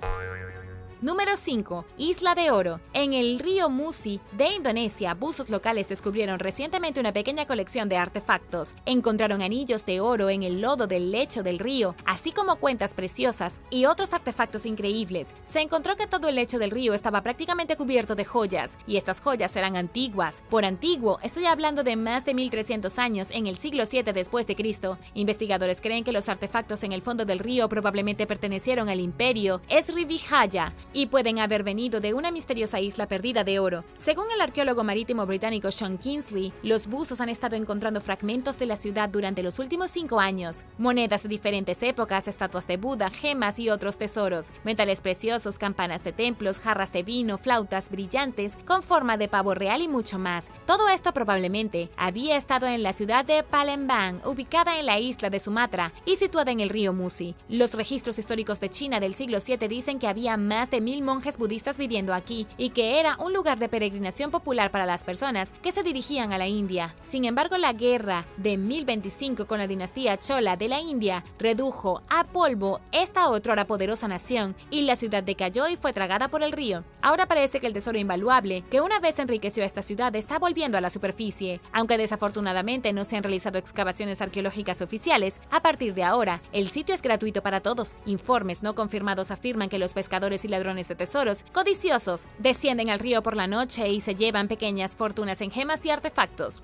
Número 5. Isla de Oro. En el río Musi de Indonesia, buzos locales descubrieron recientemente una pequeña colección de artefactos. Encontraron anillos de oro en el lodo del lecho del río, así como cuentas preciosas y otros artefactos increíbles. Se encontró que todo el lecho del río estaba prácticamente cubierto de joyas, y estas joyas eran antiguas. Por antiguo, estoy hablando de más de 1300 años, en el siglo VII después de Cristo. Investigadores creen que los artefactos en el fondo del río probablemente pertenecieron al imperio Srivijaya y pueden haber venido de una misteriosa isla perdida de oro. Según el arqueólogo marítimo británico Sean Kingsley, los buzos han estado encontrando fragmentos de la ciudad durante los últimos 5 años. Monedas de diferentes épocas, estatuas de Buda, gemas y otros tesoros, metales preciosos, campanas de templos, jarras de vino, flautas brillantes con forma de pavo real y mucho más. Todo esto probablemente había estado en la ciudad de Palembang, ubicada en la isla de Sumatra y situada en el río Musi. Los registros históricos de China del siglo VII dicen que había más de 1000 monjes budistas viviendo aquí y que era un lugar de peregrinación popular para las personas que se dirigían a la India. Sin embargo, la guerra de 1025 con la dinastía Chola de la India redujo a polvo esta otrora poderosa nación y la ciudad decayó y fue tragada por el río. Ahora parece que el tesoro invaluable que una vez enriqueció a esta ciudad está volviendo a la superficie. Aunque desafortunadamente no se han realizado excavaciones arqueológicas oficiales, a partir de ahora el sitio es gratuito para todos. Informes no confirmados afirman que los pescadores y ladrones de tesoros codiciosos descienden al río por la noche y se llevan pequeñas fortunas en gemas y artefactos.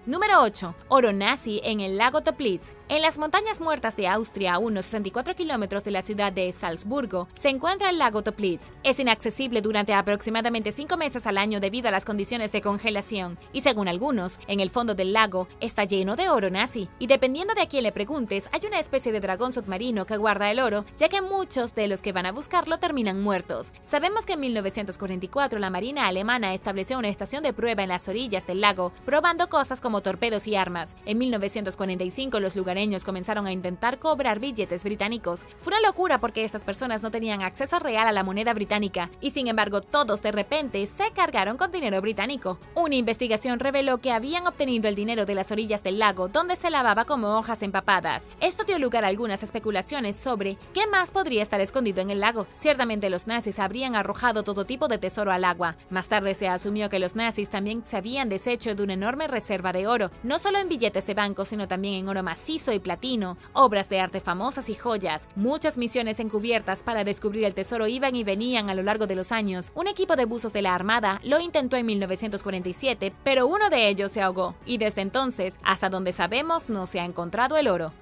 Número 8. Oro nazi en el lago Toplitz. En las montañas muertas de Austria, a unos 64 kilómetros de la ciudad de Salzburgo, se encuentra el lago Toplitz. Es inaccesible durante aproximadamente 5 meses al año debido a las condiciones de congelación, y según algunos, en el fondo del lago está lleno de oro nazi, y dependiendo de a quién le preguntes, hay una especie de dragón submarino que guarda el oro, ya que muchos de los que van a buscarlo terminan muertos. Sabemos que en 1944 la Marina alemana estableció una estación de prueba en las orillas del lago, probando cosas como torpedos y armas. En 1945 los lugareños comenzaron a intentar cobrar billetes británicos. Fue una locura porque estas personas no tenían acceso real a la moneda británica y sin embargo todos de repente se cargaron con dinero británico. Una investigación reveló que habían obtenido el dinero de las orillas del lago donde se lavaba como hojas empapadas. Esto dio lugar a algunas especulaciones sobre qué más podría estar escondido en el lago. Ciertamente los nazis habrían arrojado todo tipo de tesoro al agua. Más tarde se asumió que los nazis también se habían deshecho de una enorme reserva de oro, no solo en billetes de banco, sino también en oro macizo y platino, obras de arte famosas y joyas. Muchas misiones encubiertas para descubrir el tesoro iban y venían a lo largo de los años. Un equipo de buzos de la Armada lo intentó en 1947, pero uno de ellos se ahogó, y desde entonces, hasta donde sabemos, no se ha encontrado el oro.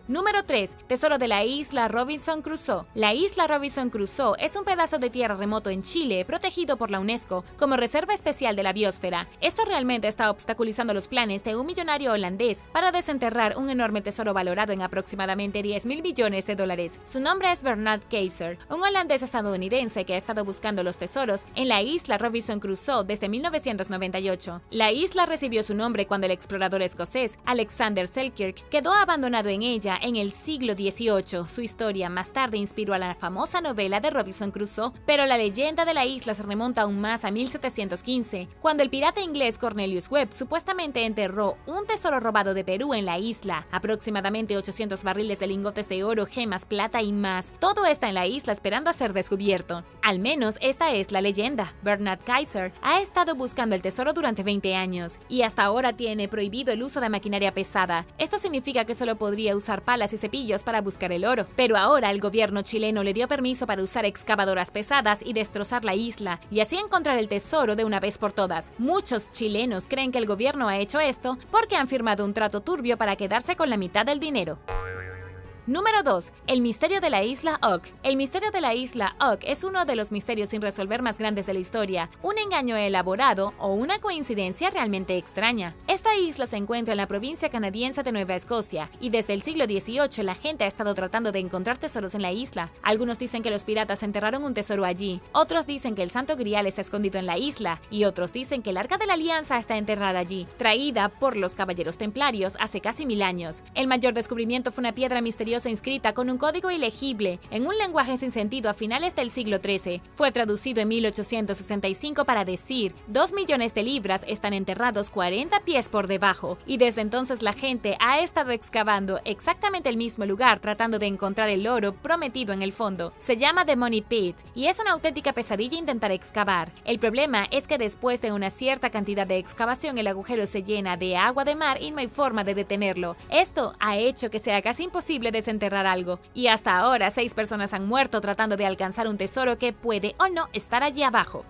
Número 3. Tesoro de la isla Robinson Crusoe. La isla Robinson Crusoe es un pedazo de tierra remoto en Chile, protegido por la UNESCO como reserva especial de la biosfera. Esto realmente está obstaculizando los planes de un millonario holandés para desenterrar un enorme tesoro valorado en aproximadamente 10.000 millones de dólares. Su nombre es Bernard Kaiser, un holandés estadounidense que ha estado buscando los tesoros en la isla Robinson Crusoe desde 1998. La isla recibió su nombre cuando el explorador escocés Alexander Selkirk quedó abandonado en ella en el siglo XVIII. Su historia más tarde inspiró a la famosa novela de Robinson Crusoe, pero la leyenda de la isla se remonta aún más a 1715, cuando el pirata inglés Cornelius Webb supuestamente enterró un tesoro robado de Perú en la isla, aproximadamente 800 barriles de lingotes de oro, gemas, plata y más. Todo está en la isla esperando a ser descubierto. Al menos esta es la leyenda. Bernard Kaiser ha estado buscando el tesoro durante 20 años y hasta ahora tiene prohibido el uso de maquinaria pesada. Esto significa que solo podría usar palas y cepillos para buscar el oro. Pero ahora el gobierno chileno le dio permiso para usar excavadoras pesadas y destrozar la isla y así encontrar el tesoro de una vez por todas. Muchos chilenos creen que el gobierno ha hecho esto porque han firmado un trato turbio para quedarse con la mitad del dinero. Número 2. El misterio de la isla Ock. El misterio de la isla Ock es uno de los misterios sin resolver más grandes de la historia, un engaño elaborado o una coincidencia realmente extraña. Esta isla se encuentra en la provincia canadiense de Nueva Escocia y desde el siglo XVIII la gente ha estado tratando de encontrar tesoros en la isla. Algunos dicen que los piratas enterraron un tesoro allí, otros dicen que el Santo Grial está escondido en la isla y otros dicen que el Arca de la Alianza está enterrada allí, traída por los caballeros templarios hace casi 1000 años. El mayor descubrimiento fue una piedra misteriosa inscrita con un código ilegible en un lenguaje sin sentido a finales del siglo XIII. Fue traducido en 1865 para decir 2 millones de libras están enterrados 40 pies por debajo, y desde entonces la gente ha estado excavando exactamente el mismo lugar tratando de encontrar el oro prometido en el fondo. Se llama The Money Pit y es una auténtica pesadilla intentar excavar. El problema es que después de una cierta cantidad de excavación el agujero se llena de agua de mar y no hay forma de detenerlo. Esto ha hecho que sea casi imposible desenterrar algo, y hasta ahora 6 personas han muerto tratando de alcanzar un tesoro que puede o no estar allí abajo.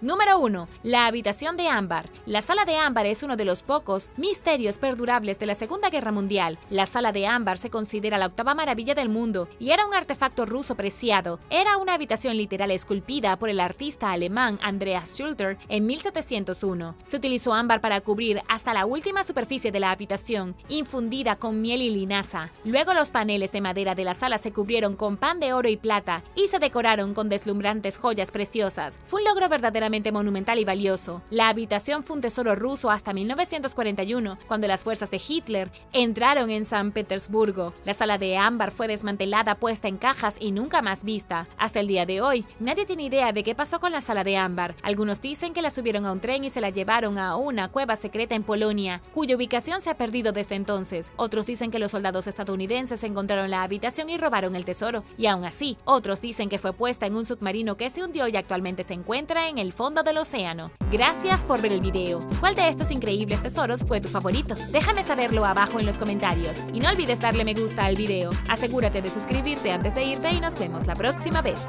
Número 1. La habitación de ámbar. La sala de ámbar es uno de los pocos misterios perdurables de la Segunda Guerra Mundial. La sala de ámbar se considera la 8ª maravilla del mundo y era un artefacto ruso preciado. Era una habitación literal esculpida por el artista alemán Andreas Schulter en 1701. Se utilizó ámbar para cubrir hasta la última superficie de la habitación, infundida con miel y linaza. Luego los paneles de madera de la sala se cubrieron con pan de oro y plata y se decoraron con deslumbrantes joyas preciosas. Fue un logro verdaderamente monumental y valioso. La habitación fue un tesoro ruso hasta 1941, cuando las fuerzas de Hitler entraron en San Petersburgo. La sala de ámbar fue desmantelada, puesta en cajas y nunca más vista. Hasta el día de hoy, nadie tiene idea de qué pasó con la sala de ámbar. Algunos dicen que la subieron a un tren y se la llevaron a una cueva secreta en Polonia, cuya ubicación se ha perdido desde entonces. Otros dicen que los soldados estadounidenses encontraron la habitación y robaron el tesoro. Y aún así, otros dicen que fue puesta en un submarino que se hundió y actualmente se encuentra en el fondo del océano. Gracias por ver el video. ¿Cuál de estos increíbles tesoros fue tu favorito? Déjame saberlo abajo en los comentarios. Y no olvides darle me gusta al video. Asegúrate de suscribirte antes de irte y nos vemos la próxima vez.